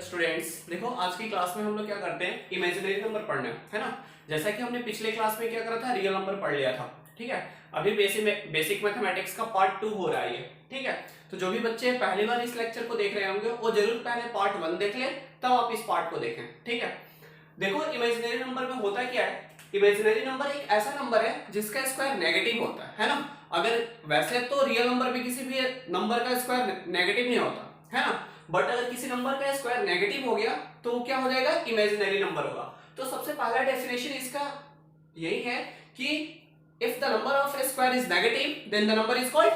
Students, देखो आज की क्लास में हम लोग क्या करते हैं, इमेजिनरी नंबर पढ़ने है ना। जैसा कि हमने पिछले क्लास में क्या करा था, रियल नंबर पढ़ लिया था। ठीक है, अभी बेसिक मैथमेटिक्स का पार्ट 2 हो रहा है ये। ठीक है, तो जो भी बच्चे पहली बार इस लेक्चर को देख रहे होंगे वो जरूर पहले पार्ट 1 देख लें, तब आप इस पार्ट को देखें। ठीक है, देखो इमेजिनरी नंबर में होता क्या है, इमेजिनरी नंबर एक ऐसा नंबर है जिसका स्क्वायर नेगेटिव होता है ना। अगर वैसे तो रियल नंबर में किसी भी नंबर का स्क्वायर नेगेटिव नहीं होता है ना, बट अगर किसी नंबर का स्क्वायर नेगेटिव हो गया तो वो क्या हो जाएगा, इमेजिनरी नंबर होगा। तो सबसे पहला डेफिनेशन इसका यही है कि if the number of a square is negative then the number is called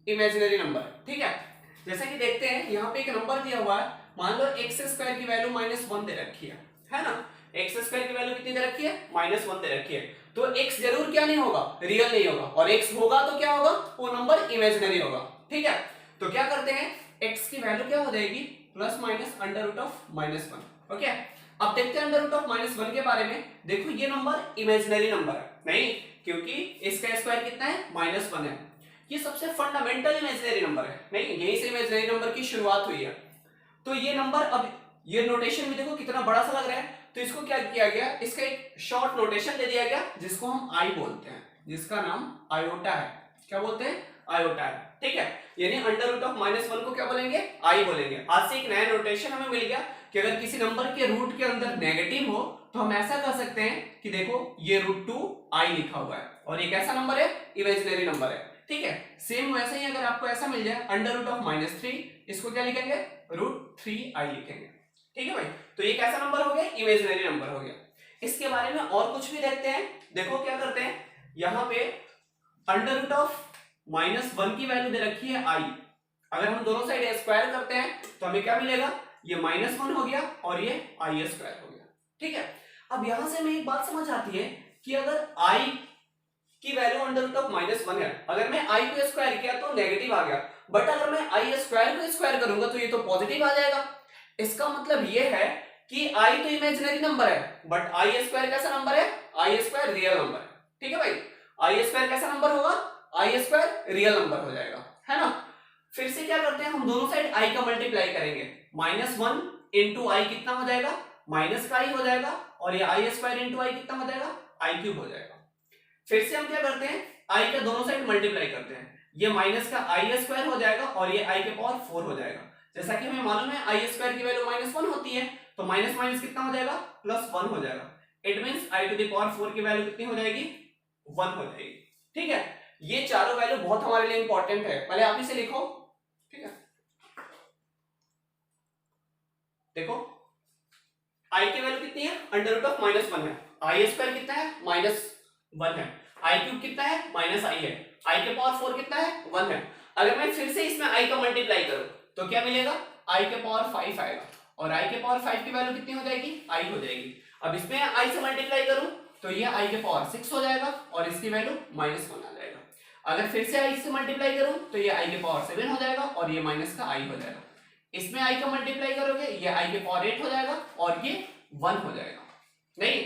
imaginary number. ठीक है, जैसा कि देखते हैं यहाँ पे एक नंबर दिया हुआ है, मान लो एक्स स्क्वायर की वैल्यू -1 दे रखी है ना। एक्स स्क्वायर की वैल्यू कितनी दे रखी है, -1 दे रखी है। तो एक्स जरूर क्या नहीं होगा, रियल नहीं होगा, और एक्स होगा तो क्या होगा, वो नंबर इमेजिनरी होगा। ठीक है, तो क्या करते हैं, x की वैल्यू क्या हो जाएगी, plus minus under root of -1। Okay, अब देखते हैं अंडर रूट ऑफ -1 के बारे में। देखो ये नंबर इमेजिनरी नंबर है नहीं, क्योंकि इसका स्क्वायर कितना है, -1 है। ये सबसे फंडामेंटल इमेजिनरी नंबर है नहीं, यही से इमेजिनरी नंबर की शुरुआत हुई है। तो ये नंबर, अब ये नोटेशन भी देखो कितना बड़ा सा लग रहा है, तो इसको क्या किया गया, इसका एक शॉर्ट नोटेशन दे दिया गया जिसको हम आई बोलते हैं, जिसका नाम आयोटा है। क्या बोलते हैं, आयोटा है। ठीक है, यानी अंडर रूट ऑफ -1 को क्या बोलेंगे, आई बोलेंगे। आज से एक नया नोटेशन हमें मिल गया कि अगर किसी नंबर के रूट के अंदर नेगेटिव हो तो हम ऐसा कर सकते हैं कि देखो ये √2 आई लिखा हुआ है, और एक ऐसा नंबर है, इमेजिनरी नंबर है। ठीक है, सेम वैसे ही अगर आपको ऐसा मिल जाए अंडर रूट ऑफ -3, इसको क्या लिखेंगे, √3 आई लिखेंगे। ठीक है भाई, तो ये कैसा नंबर हो गया, इमेजिनरी नंबर हो गया। इसके बारे में और कुछ भी देखते हैं। देखो क्या करते हैं, यहां पे अंडर रूट ऑफ -1 की वैल्यू दे रखी है आई। अगर हम दोनों साइड स्क्वायर करते हैं तो हमें क्या मिलेगा, ये -1 हो गया और ये आई स्क्वायर हो गया। ठीक है, अब यहां से हमें एक बात समझ आती है कि अगर आई की वैल्यू अंडर रूट ऑफ -1 है, अगर मैं आई को स्क्वायर किया तो नेगेटिव आ गया, बट अगर मैं आई स्क्वायर को स्क्वायर करूंगा तो ये तो पॉजिटिव आ जाएगा। इसका मतलब ये है कि आई तो इमेजिनरी नंबर है, बट आई स्क्वायर कैसा नंबर है, आई स्क्वायर रियल नंबर है। ठीक है भाई, आई स्क्वायर कैसा नंबर होगा, आई स्क्वायर रियल नंबर हो जाएगा, है ना। फिर से क्या करते हैं, हम दोनों साइड आई का मल्टीप्लाई करेंगे। -1 इंटू आई कितना हो जाएगा, माइनस का आई हो जाएगा, और ये आई स्क्वायर इंटू आई कितना हो जाएगा, आई क्यूब हो जाएगा। फिर से हम क्या करते हैं, आई का दोनों साइड मल्टीप्लाई करते हैं, ये माइनस का आई स्क्वायर हो जाएगा और ये आई के पावर 4 हो जाएगा। जैसा कि हमें मालूम है आई स्क्वायर की वैल्यू -1 होती है, तो माइनस माइनस कितना हो जाएगा, +1 हो जाएगा। It means i to the power 4 की वैल्यू कितनी हो जाएगी, 1 हो जाएगी। ठीक है, ये चारों वैल्यू बहुत हमारे लिए इंपॉर्टेंट है, पहले आप इसे लिखो। ठीक है, देखो आई की वैल्यू कितनी है, अंडर रूट ऑफ -1 है, आई स्क्वायर कितना है, -1 है, आई क्यूब कितना है, -i है, आई के पावर 4 कितना है, 1 है। अगर मैं फिर से इसमें आई का मल्टीप्लाई करूं तो क्या मिलेगा, आई के पावर 5 आएगा, और आई के पावर 5 की वैल्यू कितनी हो जाएगी, आई हो जाएगी। अब इसमें आई से मल्टीप्लाई करूं तो ये आई के पावर 6 हो जाएगा और इसकी वैल्यू -1 आ जाएगा। अगर फिर से आई से मल्टीप्लाई करूं तो ये आई के पावर 7 हो जाएगा और ये माइनस का आई हो जाएगा। इसमें आई का मल्टीप्लाई करोगे ये आई के पावर 8 हो जाएगा और ये 1 हो जाएगा। नहीं,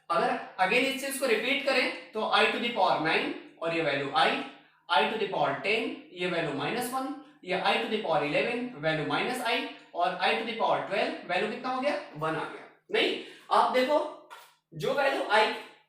अगर अगेन इस चीज को रिपीट करें तो आई टू द पावर 9 और ये value i to the power 10 ये वैल्यू -1, ये i to the power 11 value -i, और i to the power 12 value कितना हो गया, 1 आ गया। नहीं, आप देखो जो वैल्यू आई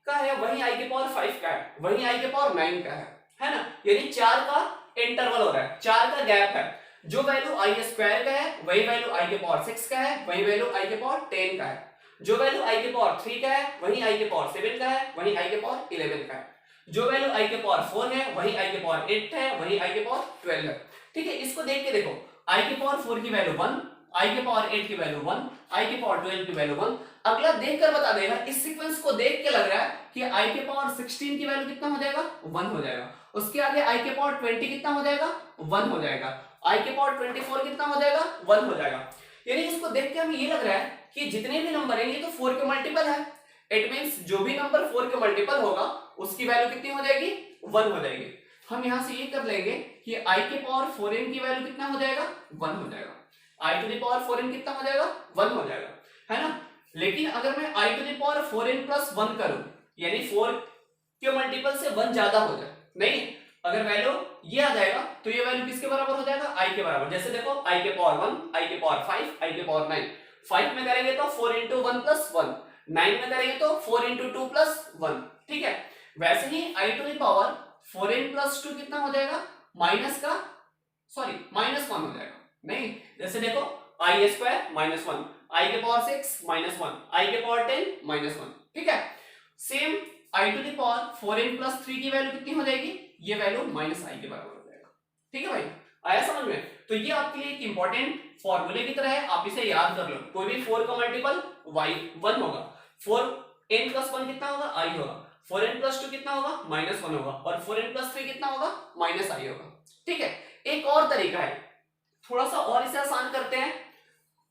का है वही आई के पावर 5 का है, वही आई के पावर 9 का है ना। यानी 4 का इंटरवल हो रहा है, 4 का गैप है। जो वैल्यू आई स्क्वायर का है वही वैल्यू आई के पावर 6 का है, वही वैल्यू आई के पावर 10 का है। जो वैल्यू आई के पावर 3 का है वही आई के पावर 7 का है, वही आई के पावर 11 का है। जो वैल्यू आई के पावर 4 है वही आई के पावर 8 है, वही आई के पावर 12 है। ठीक है, इसको देख के देखो, आई के पावर 4 की वैल्यू 1, आई के पावर 8 की वैल्यू 1, आई के पावर 12 की वैल्यू 1। अगला देखकर बता देगा, इस सीक्वेंस को देख के लग रहा है कि आई के पावर 16 की वैल्यू कितना हो जाएगा, 1 हो जाएगा। उसके आगे आई के पावर 20 कितना हो जाएगा, 1 हो जाएगा। आई के पावर 24 कितना हो जाएगा, 1 हो जाएगा। यानी इसको देख के हमें ये लग रहा है कि जितने भी नंबर हैं ये तो 4 के मल्टीपल है। इट मींस जो भी नंबर 4 के मल्टीपल होगा उसकी वैल्यू कितनी हो जाएगी, 1 हो जाएगी। हम यहां से ये कर लेंगे कि आई के पावर 4n की वैल्यू कितना हो जाएगा, 1 हो जाएगा। आई टू द पावर 4n कितना हो जाएगा, 1 हो जाएगा, है ना। लेकिन अगर मैं आई टू द पावर 4n + 1 करूं, यानी 4 के मल्टीपल से 1 ज्यादा हो जाए, नहीं अगर वैल्यू ये आ जाएगा तो ये वैल्यू किसके बराबर हो जाएगा, i के बराबर। जैसे देखो i के पावर 1, i के पावर 5, i के पावर 9। 5 में करेंगे तो 4 into 1 plus 1, 9 में करेंगे तो 4 into 2 plus 1। ठीक है, वैसे ही i to the power 4n plus 2 कितना हो जाएगा, माइनस का सॉरी माइनस 1 हो जाएगा। नहीं, जैसे देखो i स्क्वायर माइनस 1, i के पावर 6 माइनस 1, i के पावर 10 माइनस 1। ठीक है, same i to the power 4n plus 3 की वैल्यू कितनी हो जाएगी, ये वैल्यू माइनस i के बराबर हो जाएगा। ठीक है भाई, आया समझ में। तो ये आपके लिए एक इंपॉर्टेंट फॉर्मूले की तरह है, आप इसे याद कर लो। कोई भी 4 का मल्टीपल y 1 होगा, 4n plus 1 कितना होगा, i होगा, 4n plus 2 कितना होगा, माइनस 1 होगा, और 4n plus 3 कितना होगा, माइनस i होगा। ठीक है, एक और तरीका है, थोड़ा सा और इसे आसान करते हैं।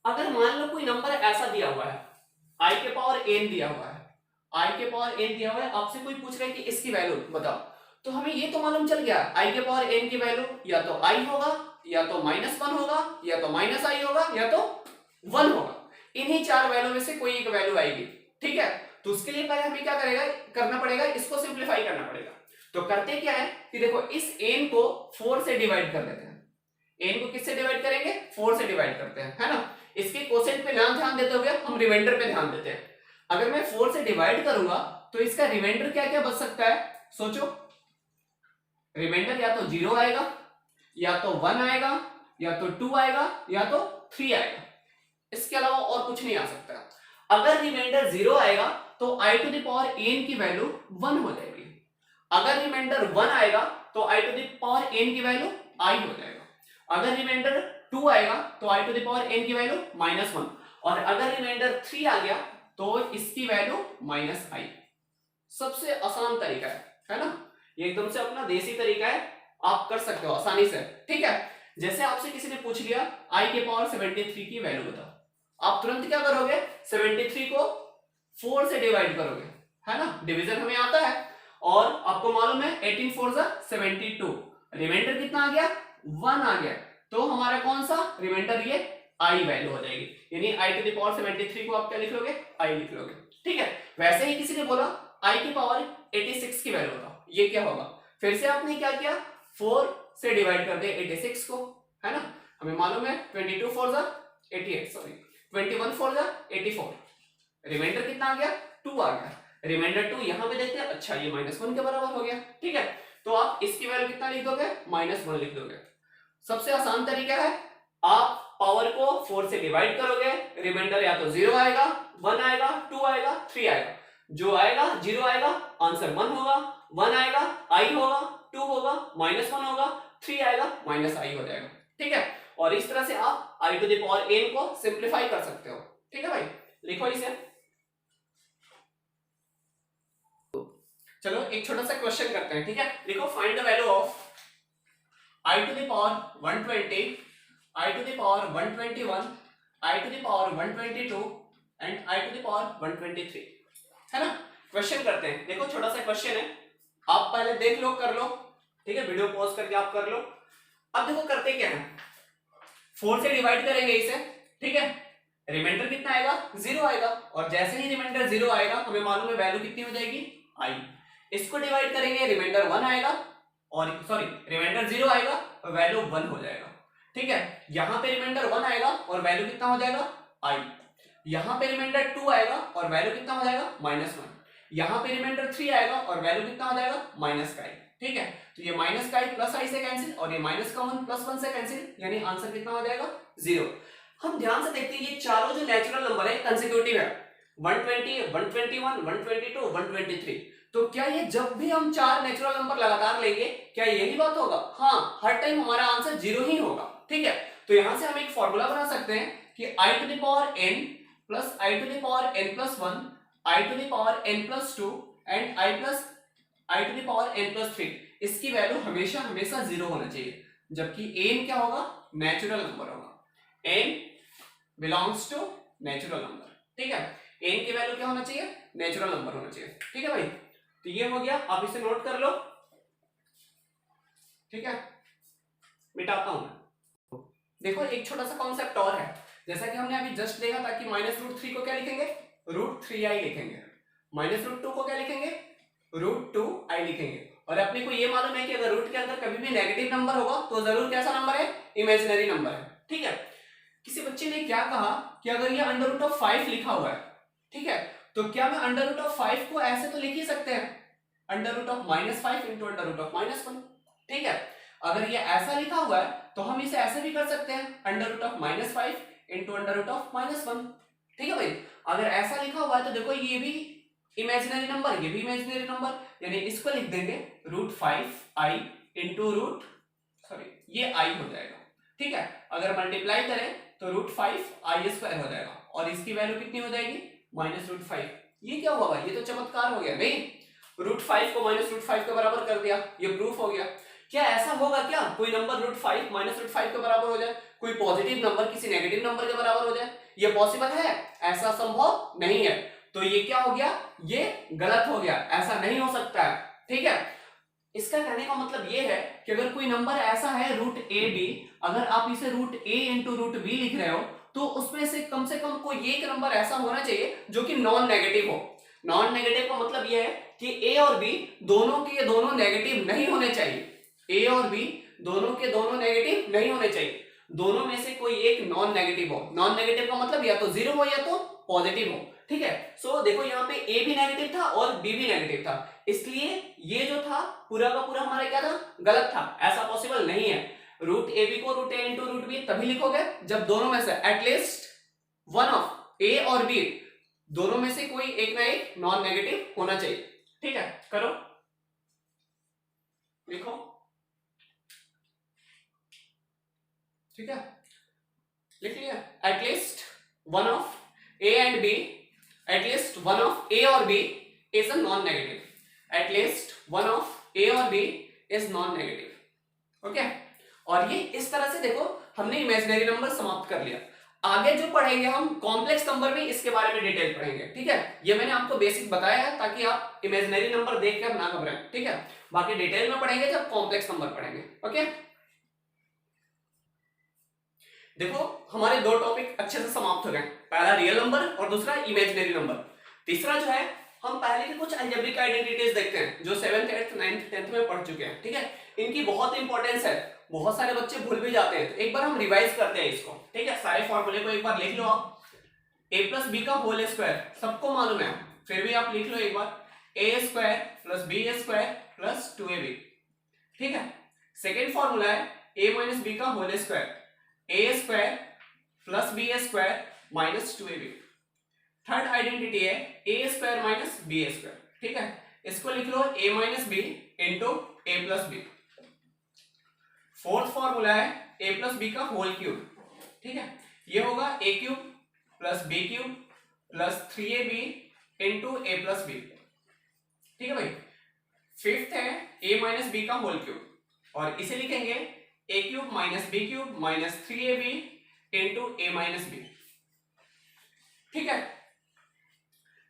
अगर मान लो कोई नंबर ऐसा दिया हुआ है, i के पावर n दिया हुआ है, i के पावर n दिया हुआ है, आपसे कोई पूछ रहा है कि इसकी वैल्यू बताओ, तो हमें ये तो मालूम चल गया i के पावर n की वैल्यू या तो i होगा, या तो -1 होगा, या तो -i होगा, या तो 1 होगा। इन्हीं चार वैल्यू में से कोई एक वैल्यू आएगी। ठीक है, तो उसके लिए पहले हमें क्या करना पड़ेगा, इसको सिंप्लीफाई करना पड़ेगा। तो करते क्या है कि देखो इस n को 4 से डिवाइड कर देते हैं। n को किससे डिवाइड करेंगे, 4 से डिवाइड करते हैं, है ना। इसके कोसेंट पे ना ध्यान देते हुए हम रिमाइंडर पे ध्यान देते हैं। अगर मैं 4 से डिवाइड करूंगा तो इसका रिमाइंडर क्या क्या बच सकता है, सोचो। रिमाइंडर या तो 0 आएगा, या तो 1 आएगा, या तो 2 आएगा, या तो 3 आएगा। इसके अलावा और कुछ नहीं आ सकता। अगर रिमाइंडर 0 आएगा तो i to the power n की वैल्यू 1 हो जाएगी। अगर रिमाइंडर 1 आएगा तो i to the power n की वैल्यू i हो जाएगा। अगर रिमाइंडर 2 आएगा तो i to the power n की वैल्यू -1, और अगर रिमाइंडर 3 आ गया तो इसकी वैल्यू -i। सबसे आसान तरीका है ना, ये एकदम से अपना देसी तरीका है, आप कर सकते हो आसानी से। ठीक है, जैसे आपसे किसी ने पूछ लिया i के पावर 73 की वैल्यू बताओ, आप तुरंत क्या करोगे, 73 को 4 से डिवाइड करोगे, है ना, डिवीजन हमें आता है। और आपको मालूम है 18 4 72, रिमाइंडर कितना आ गया, 1 आ गया, तो हमारा कौन सा रिमाइंडर, ये i वैल्यू हो जाएगी। यानी i टू द पावर 73 को आप क्या लिख लोगे, i लिख लोगे। ठीक है, वैसे ही किसी ने बोला i की पावर 86 की वैल्यू बताओ, ये क्या होगा, फिर से आपने क्या किया, 4 से डिवाइड कर दिया 86 को, है ना। हमें मालूम है 22 4 88, सॉरी 21 4 84, रिमाइंडर कितना आ गया, 2 आ गया। रिमाइंडर 2 यहां पे देखते हैं, अच्छा ये -1 के बराबर हो गया। ठीक है, तो आप इसकी वैल्यू कितना लिख दोगे, -1 लिख दोगे। सबसे आसान तरीका है, आप पावर को 4 से डिवाइड करोगे, रिमाइंडर या तो 0 आएगा, 1 आएगा, 2 आएगा, 3 आएगा। जो आएगा 0 आएगा, आंसर 1 होगा, 1 आएगा i होगा, 2 होगा -1 होगा, 3 आएगा -i हो जाएगा। ठीक है, और इस तरह से आप i to the power n को सिंप्लीफाई कर सकते हो। ठीक है भाई, लिखो इसे। चलो एक छोटा सा क्वेश्चन करते हैं। ठीक है, लिखो find the value of i to the power 120, i to the power 121, i to the power 122 and i to the power 123, है ना। क्वेश्चन करते हैं, देखो छोटा सा क्वेश्चन है, आप पहले देख लो, कर लो। ठीक है, वीडियो पॉज करके आप कर लो। अब देखो करते क्या है, 4 से डिवाइड करेंगे इसे। ठीक है, रिमाइंडर कितना आएगा, 0 आएगा, और जैसे ही रिमाइंडर 0 आएगा हमें मालूम है वैल्यू कितनी हो जाएगी, i। इसको डिवाइड करेंगे, रिमाइंडर 1 आएगा, और सॉरी रिमाइंडर 0 आएगा और वैल्यू 1 हो जाएगा। ठीक है, यहां पे रिमाइंडर 1 आएगा और वैल्यू कितना हो जाएगा, i। यहां पे रिमाइंडर 2 आएगा और वैल्यू कितना हो जाएगा, -1। यहां पे रिमाइंडर 3 आएगा और वैल्यू कितना हो जाएगा, -i। ठीक है, तो ये -i प्लस i से कैंसिल, और ये -1 प्लस 1 से कैंसिल, यानी आंसर कितना हो जाएगा, 0। हम ध्यान से देखते हैं, ये चारों जो नेचुरल नंबर है कंसेक्यूटिव है, 120, 121, 122, 123। तो क्या ये जब भी हम चार नेचुरल नंबर लगातार लेंगे, क्या यही बात होगा, हाँ, हर टाइम हमारा आंसर 0 ही होगा। ठीक है, तो यहां से हम एक फॉर्मूला बना सकते हैं कि i to the power n plus i to the power n plus 1, i to the power n plus 2 and i to the power n plus 3, इसकी वैल्यू हमेशा 0 होना चाहिए, जबकि n क्या होगा, नेचुरल नंबर होगा। n belongs to natural number. ठीक है, n की वैल्यू क्या होना चाहिए, नेचुरल नंबर होना चाहिए। ठीक है भाई, तो ये हो गया, आप इसे नोट कर लो। ठीक है, मिटाता हूं मैं। देखो एक छोटा सा कॉन्सेप्ट और है, जैसा कि हमने अभी जस्ट देखा था कि -√3 को क्या लिखेंगे, √3i लिखेंगे, -√2 को क्या लिखेंगे, √2i लिखेंगे, और अपने को ये मालूम है कि अगर रूट के अंदर कभी भी नेगेटिव नंबर होगा तो जरूर कैसा नंबर है, इमेजिनरी नंबर है। ठीक है, किसी बच्चे ने क्या कहा कि अगर ये अंडर रूट ऑफ 5 लिखा हुआ है, ठीक है, तो क्या मैं अंडर रूट ऑफ 5 को ऐसे तो लिख ही सकते हैं, under root of -5 into under root of -1। ठीक है, अगर ये ऐसा लिखा हुआ है तो हम इसे ऐसे भी कर सकते हैं, under root of -5 into under root of -1। ठीक है भाई, अगर ऐसा लिखा हुआ है तो देखो ये भी इमेजिनरी नंबर, ये भी इमेजिनरी नंबर, यानी इसको लिख देंगे √5i इंटू रूट, सॉरी ये i हो जाएगा। ठीक है, अगर मल्टीप्लाई करें तो √5i² हो जाएगा और इसकी वैल्यू कितनी हो जाएगी, -√5। ये क्या हुआ भाई, ये तो चमत्कार हो गया नहीं, √5 को -√5 के बराबर कर दिया, ये प्रूफ हो गया। क्या ऐसा होगा क्या कोई नंबर √5 -√5 के बराबर हो जाए, कोई पॉजिटिव नंबर किसी नेगेटिव नंबर के बराबर हो जाए, ये पॉसिबल है? ऐसा संभव नहीं है। तो ये क्या हो गया, ये गलत हो गया, ऐसा नहीं हो सकता है। ठीक है, इसका कहने का मतलब ये है कि अगर कोई नंबर ऐसा है √AB, अगर आप इसे √A इंटू √B लिख रहे हो तो उसमें से कम कोई एक नंबर ऐसा होना चाहिए जो कि नॉन नेगेटिव हो। नॉन नेगेटिव का मतलब यह है कि A और B दोनों के दोनों नेगेटिव नहीं होने चाहिए, A और B दोनों के दोनों नेगेटिव नहीं होने चाहिए, दोनों में से कोई एक नॉन नेगेटिव हो। नॉन नेगेटिव का मतलब या तो 0 हो या तो पॉजिटिव हो। ठीक है, सो देखो यहाँ पे A भी नेगेटिव था और B भी नेगेटिव था, इसलिए ये जो था पूरा का पूरा हमारा क्या था, गलत था, ऐसा पॉसिबल नहीं है। √AB को √A इंटू √B तभी लिखोगे जब दोनों में से एटलीस्ट वन ऑफ A और B दोनों में से कोई एक ना एक नॉन नेगेटिव होना चाहिए। ठीक है, करो, लिखो। ठीक है, लिख लिया, at least one of A and B, at least one of A और B is a non negative, at least one of A और B is non negative. Okay, और ये इस तरह से देखो हमने इमेजिनरी नंबर समाप्त कर लिया। आगे जो पढ़ेंगे हम कॉम्प्लेक्स नंबर में, इसके बारे में डिटेल पढ़ेंगे। ठीक है, ये मैंने आपको बेसिक बताया है ताकि आप इमेजिनरी नंबर देखकर ना घबराएं। ठीक है, बाकी डिटेल में पढ़ेंगे जब कॉम्प्लेक्स नंबर पढ़ेंगे। ओके, देखो हमारे दो टॉपिक अच्छे से समाप्त हो गए, पहला रियल नंबर और दूसरा इमेजिनरी नंबर। तीसरा जो है हम पहले के कुछ अलजेब्रिक आइडेंटिटीज देखते हैं जो 7th 8th 9th 10th में पढ़ चुके हैं। ठीक है, इनकी बहुत इंपॉर्टेंस है, बहुत सारे बच्चे भूल भी जाते हैं, तो एक बार हम रिवाइज करते हैं इसको। ठीक है, सारे फॉर्मूले को एक बार लिख लो आप, a + b का होल स्क्वायर सबको मालूम है, फिर भी आप लिख लो एक बार, a² + b² + 2ab। ठीक है, सेकेंड फॉर्मूला है a - b का whole square, a² + b² - 2ab। Third identity है a² - b²। ठीक है, इसको लिख लो a - b into a + b। Fourth formula है a + b का होल क्यूब। ठीक है, ये होगा a³ + b³ + 3ab into a + b। ठीक है भाई, फिफ्थ है a - b का होल क्यूब और इसे लिखेंगे a³ - b³ - 3ab into a - b। ठीक है,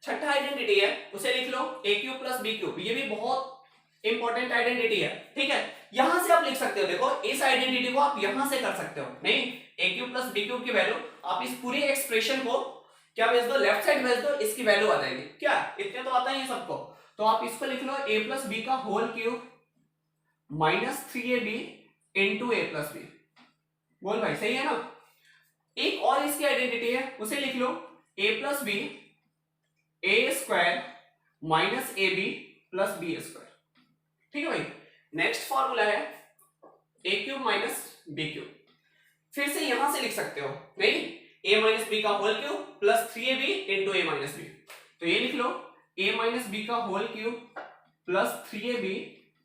छठा आइडेंटिटी है उसे लिख लो a³ + b³, ये भी बहुत इंपॉर्टेंट आइडेंटिटी है। ठीक है, यहां से आप लिख सकते हो, देखो इस आइडेंटिटी को आप यहां से कर सकते हो, नहीं a³ + b³ की वैल्यू आप इस पूरे एक्सप्रेशन को क्या भेज दो, लेफ्ट साइड भेज दो, इसकी वैल्यू आ जाएगी। क्या इतने तो आता ही है सबको, तो आप इसको लिख लो a + b का whole cube - 3ab into a + b। बोल भाई सही है ना। एक और इसकी आइडेंटिटी है उसे लिख लो a + b a² - ab + b²। ठीक है भाई, नेक्स्ट फॉर्मूला है a³ - b³। फिर से यहां से लिख सकते हो, नहीं a - b का whole cube + 3ab into a - b, तो ये लिख लो a - b का whole cube + 3ab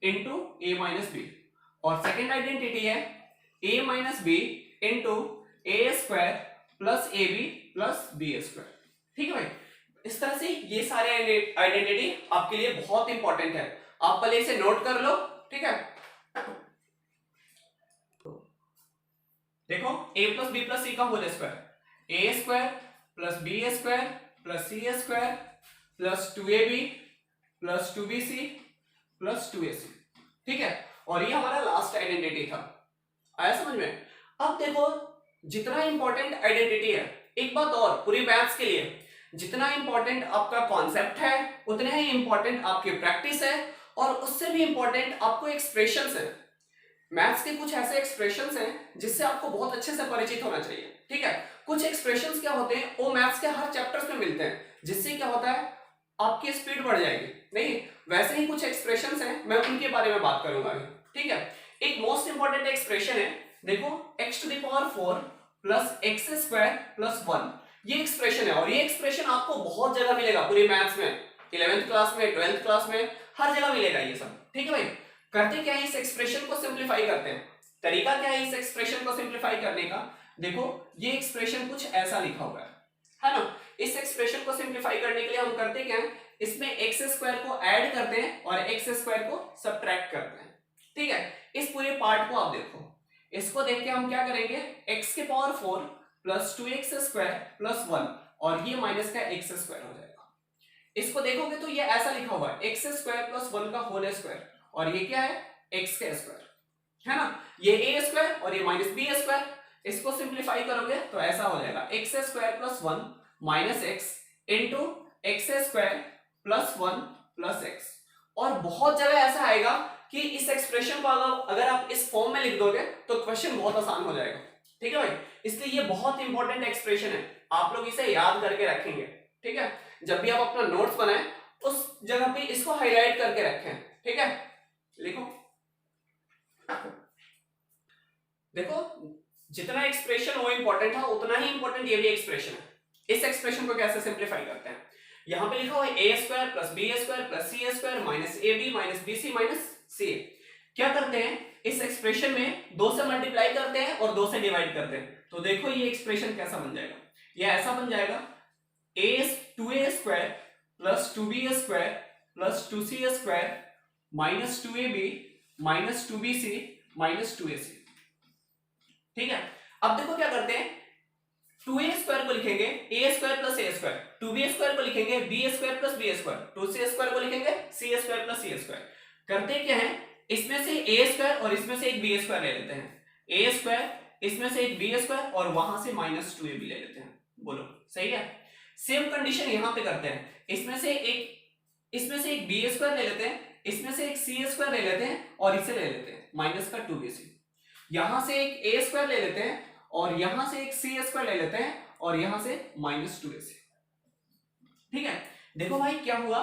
into a - b। और सेकेंड आइडेंटिटी है a - b into a² + ab + b²। ठीक है भाई, इस तरह से ये सारे आइडेंटिटी आपके लिए बहुत इंपॉर्टेंट है, आप पहले इसे नोट कर लो। ठीक है, देखो a + b + c का whole square, a² + b² + c² + 2ab + 2bc + 2ac। ठीक है, और ये हमारा लास्ट आइडेंटिटी था, आया समझ में। अब देखो जितना इंपॉर्टेंट आइडेंटिटी है, एक बात और पूरी मैथ्स के लिए, जितना इंपॉर्टेंट आपका कॉन्सेप्ट है उतने ही इंपॉर्टेंट आपकी प्रैक्टिस है और उससे भी इंपॉर्टेंट आपको एक्सप्रेशंस है, मैथ्स के कुछ ऐसे एक्सप्रेशंस हैं जिससे आपको बहुत अच्छे से परिचित होना चाहिए, ठीक है। कुछ एक्सप्रेशंस क्या होते हैं, वो मैथ्स के हर चैप्टर्स में मिलते हैं, जिससे क्या होता है आपकी स्पीड बढ़ जाएगी। नहीं, वैसे ही कुछ एक्सप्रेशंस हैं, मैं उनके बारे में बात करूंगा अभी, ठीक है। एक मोस्ट इंपॉर्टेंट एक्सप्रेशन है, देखो x to the power 4 plus x square plus 1, ये एक्सप्रेशन है, और ये एक्सप्रेशन आपको बहुत जगह मिलेगा पूरी मैथ्स में, 11th क्लास में, 12th क्लास में, हर जगह मिलेगा ये सब, ठीक है भाई। करते क्या है, इस एक्सप्रेशन को सिंप्लीफाई करते हैं। तरीका क्या है इस एक्सप्रेशन को सिंप्लीफाई करने का, देखो ये एक्सप्रेशन कुछ ऐसा लिखा हुआ है ना। इस एक्सप्रेशन को सिंप्लीफाई करने के लिए हम करते क्या है, इसमें एक्स स्क्वायर को ऐड करते हैं और एक्स स्क्वायर को सब्ट्रैक्ट करते हैं, ठीक है। इस पूरे पार्ट को आप देखो, इसको देख के हम क्या करेंगे, x के power 4 plus 2x square plus 1, और ये माइनस का x स्क्वायर हो जाएगा। इसको देखोगे तो ये ऐसा लिखा हुआ है x स्क्वायर प्लस 1 का होल स्क्वायर, और ये क्या है x का स्क्वायर, है ना। ये a स्क्वायर और ये माइनस b स्क्वायर, इसको सिंप्लीफाई करोगे तो ऐसा हो जाएगा x square plus 1 minus x into x square plus 1 plus x। और बहुत जगह ऐसा आएगा कि इस एक्सप्रेशन को अगर आप इस फॉर्म में लिख दोगे तो क्वेश्चन बहुत आसान हो जाएगा, ठीक है भाई। इसलिए ये बहुत इंपॉर्टेंट एक्सप्रेशन है, आप लोग इसे याद करके रखेंगे, ठीक है। जब भी आप अपना नोट्स बनाएं उस जगह पे इसको हाईलाइट करके रखें, ठीक है। लिखो, देखो जितना एक्सप्रेशन वो इंपॉर्टेंट था उतना ही इंपॉर्टेंट ये भी एक्सप्रेशन है। इस एक्सप्रेशन को कैसे सिंप्लीफाई करते हैं, यहां पे लिखा हुआ है a square plus b square plus c square minus a b minus b c minus c. क्या करते हैं, इस एक्सप्रेशन में 2 से मल्टीप्लाई करते हैं और 2 से डिवाइड करते हैं, तो देखो ये एक्सप्रेशन कैसा बन जाएगा, ये ऐसा बन जाएगा a 2a square plus 2b square plus 2c square minus 2ab minus 2bc minus 2ac, ठीक है। अब देखो क्या करते हैं, 2a स्क्वायर को लिखेंगे a square plus a square, 2b square को लिखेंगे b square plus b square, 2c square को लिखेंगे c square plus c square. करते क्या है, इसमें से a स्क्वायर और इसमें से एक b स्क्वायर ले लेते हैं, a स्क्वायर इसमें से एक b स्क्वायर और वहां से माइनस 2ab ले लेते हैं, बोलो सही है। सेम कंडीशन यहां पे करते हैं, इसमें से एक b स्क्वायर ले लेते हैं, इसमें से एक c स्क्वायर ले लेते हैं और इसे ले लेते हैं माइनस का 2bc, यहां से एक a स्क्वायर ले लेते हैं और यहां से एक c स्क्वायर ले लेते हैं और यहां से माइनस 2ac, ठीक है। देखो भाई क्या हुआ,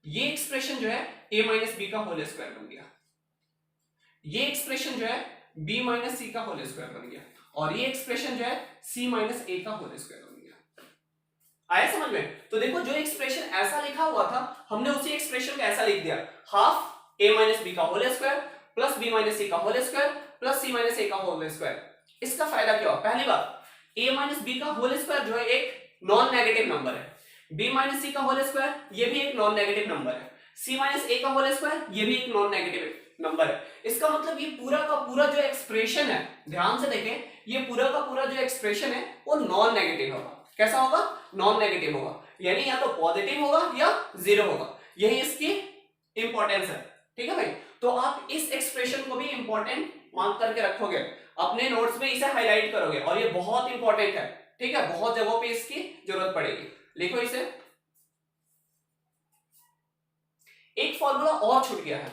ये एक्सप्रेशन जो है a माइनस बी का होल स्क्वायर बन गया, ये एक्सप्रेशन जो है b माइनस सी का होल स्क्वायर बन गया, और ये एक्सप्रेशन जो है c माइनस a का होल स्क्वायर बन गया। आया समझ में। तो देखो जो एक्सप्रेशन ऐसा लिखा हुआ था हमने उसी एक्सप्रेशन को ऐसा लिख दिया, हाफ a माइनस बी का whole square plus b minus c का whole square plus c minus a का होल स्क्वायर। इसका फायदा क्या हुआ, पहली बात a माइनस बी का होल स्क्वायर जो है एक नॉन नेगेटिव नंबर है, b माइनस सी का होल स्क्वायर ये भी एक नॉन नेगेटिव नंबर है, c माइनस a का होल स्क्वायर ये भी एक नॉन नेगेटिव नंबर है। इसका मतलब ये पूरा का पूरा जो एक्सप्रेशन है, ध्यान से देखें, ये पूरा का पूरा जो एक्सप्रेशन है वो नॉन नेगेटिव होगा। कैसा होगा, नॉन नेगेटिव होगा, यानी या तो पॉजिटिव होगा या जीरो होगा, यही इसकी इंपॉर्टेंस है, ठीक है भाई। तो आप इस एक्सप्रेशन को भी इंपॉर्टेंट मार्क करके रखोगे, अपने नोट्स में इसे हाईलाइट करोगे, और ये बहुत इंपॉर्टेंट है, ठीक है, बहुत जगहों पे इसकी जरूरत पड़ेगी। लिखो इसे। एक फॉर्मूला और छूट गया है,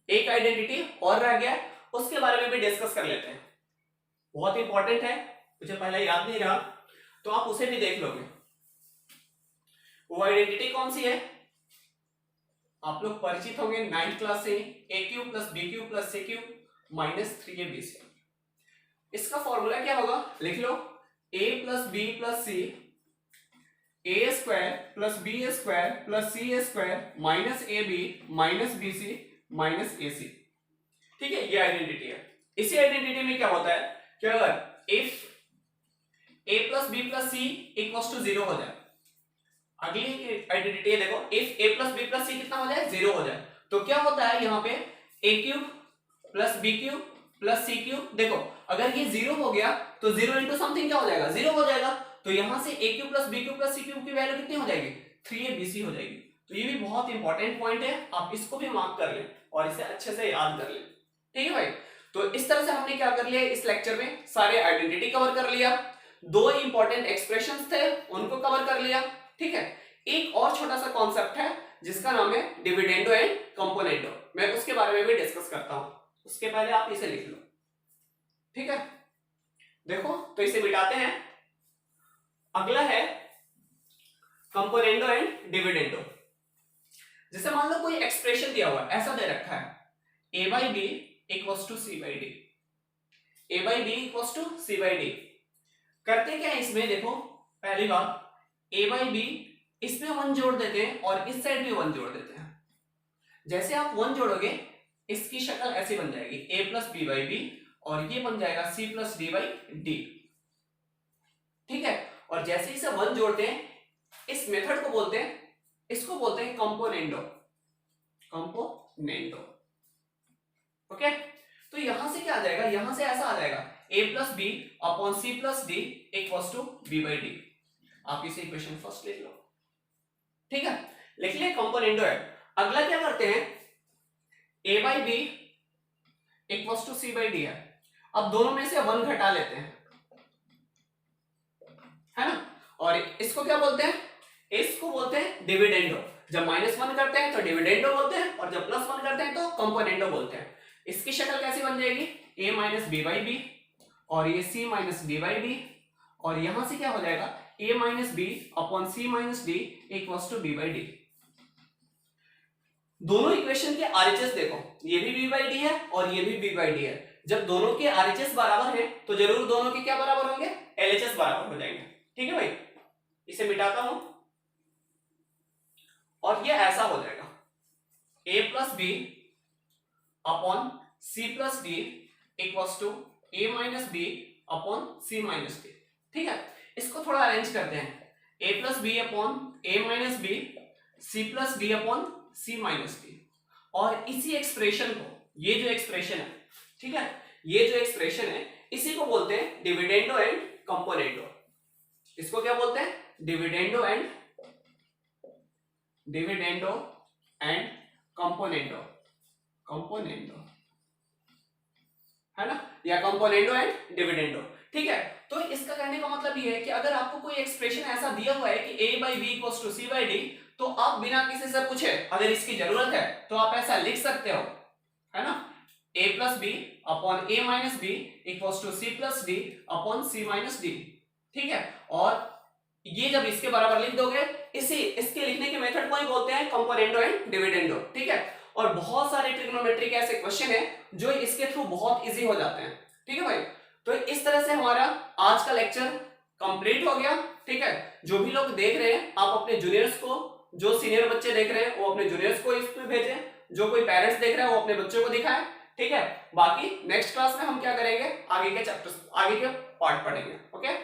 एक आइडेंटिटी और रह गया, उसके बारे में भी डिस्कस कर लेते हैं, बहुत इंपॉर्टेंट है, मुझे पहले याद नहीं रहा तो आप उसे भी देख लोगे। वो आइडेंटिटी कौन सी है, आप लोग परिचित होंगे 9th क्लास से, a cube plus b cube plus c cube minus 3ab। इसका फॉर्मूला क्या होगा, लिख लो, a plus b plus c a square plus b square plus c square minus a b minus b c minus a c, ठीक है, ये identity है। इसी आइडेंटिटी में क्या होता है कि अगर if a plus b plus c equals to 0 हो जाए, अगली आइडेंटिटी है देखो, if a plus b plus c कितना हो जाए, 0 हो जाए, तो क्या होता है यहाँ पे a cube plus b cube plus c cube, देखो अगर ये 0 हो गया तो 0 इंटू समथिंग क्या हो जाएगा, 0 हो जाएगा, तो यहां से a cube plus b cube plus c cube की वैल्यू कितनी हो जाएगी, 3abc हो जाएगी। तो ये भी बहुत इंपॉर्टेंट पॉइंट है, आप इसको भी मार्क कर लें और इसे अच्छे से याद कर लें, ठीक है भाई। तो इस तरह से हमने क्या कर लिया इस लेक्चर में, सारे आइडेंटिटी कवर कर लिया, 2 इंपॉर्टेंट एक्सप्रेशंस थे उनको कवर कर लिया, ठीक है। एक और छोटा सा कॉन्सेप्ट है जिसका नाम है डिविडेंडो एंड कंपोनेंडो। मैं उसके बारे में भी डिस्कस करता हूं, उसके पहले आप इसे लिख लो, ठीक है। देखो तो इसे मिटाते हैं। अगला है कंपोनेंडो एंड डिविडेंडो। जैसे मान लो कोई एक्सप्रेशन दिया हुआ है, ऐसा दे रखा है a by b equals to c by d, a by b equals to c by d। करते क्या है इसमें, देखो पहली बात a by b, इसमें 1 जोड़ देते हैं और इस साइड भी 1 जोड़ देते हैं। जैसे आप 1 जोड़ोगे इसकी शक्ल ऐसी बन जाएगी a plus b by b, और ये बन जाएगा c plus d by d, ठीक है। और जैसे इसे 1 जोड़ते हैं, इस मेथड को बोलते हैं, इसको बोलते हैं कंपोनेंडो, कंपोनेंडो, ओके। तो यहां से क्या आ जाएगा, यहां से ऐसा आ जाएगा a plus b upon c plus d equals to b by d। आप इसे इक्वेशन फर्स्ट लिख लो, ठीक है, लिख लिया, कंपोनेंडो है। अगला क्या करते हैं, a by b equals to c by d है। अब दोनों में से 1 घटा लेते हैं, है ना, और इसको क्या बोलते हैं, इसको बोलते हैं डिविडेंडो। जब -1 करते हैं तो डिविडेंडो बोलते हैं, और जब +1 करते हैं तो कंपोनेंडो बोलते हैं। इसकी शक्ल कैसी बन जाएगी, a minus b by b, और ये c minus d by d, और यहां से क्या हो जाएगा a minus b upon c minus d equals to b by d। दोनों इक्वेशन के RHS देखो, ये भी b by d है और ये भी b by d है। जब दोनों के RHS बराबर है तो जरूर दोनों के क्या बराबर होंगे, LHS बराबर हो जाएंगे, ठीक है भाई। इसे मिटाता हूं और ये ऐसा हो जाएगा a plus b upon c plus d equals to a minus b upon c minus d, ठीक है। इसको थोड़ा अरेंज करते हैं, a plus b upon a minus b, c plus d upon c minus d, और इसी expression को, ये जो एक्सप्रेशन है, ठीक है, ये जो एक्सप्रेशन है इसी को बोलते हैं डिविडेंडो एंड कंपोनेंडो। इसको क्या बोलते हैं, डिविडेंडो एंड कंपोनेंडो, कंपोनेंडो, है ना, या कंपोनेंडो एंड डिविडेंडो, ठीक है। तो इसका कहने का मतलब ये है कि अगर आपको कोई एक्सप्रेशन ऐसा दिया हुआ है कि a by b equals to c by d, तो आप बिना किसी से पूछे, अगर इसकी जरूरत है तो आप ऐसा लिख सकते हो, है ना, a plus b upon a minus b equals to c plus d upon c minus d, ठीक है। और ये जब इसके बराबर लिख दोगे, इसके लिखने के मेथड को ही बोलते हैं कंपोनेंडो एंड डिविडेंडो, ठीक है। और बहुत सारे ट्रिग्नोमेट्री के ऐसे क्वेश्चन है जो इसके थ्रू बहुत इजी हो जाते हैं, ठीक है भाई। तो इस तरह से हमारा आज का लेक्चर कंप्लीट हो गया, ठीक है। जो भी लोग देख रहे हैं आप अपने जूनियर्स को, जो सीनियर बच्चे देख रहे हैं वो अपने जूनियर्स को इसमें भेजें, जो कोई पेरेंट्स देख रहे हैं वो अपने बच्चों को दिखाएं, ठीक है। बाकी नेक्स्ट क्लास में हम क्या करेंगे, आगे के चैप्टर्स, आगे के पार्ट पढ़ेंगे, ओके।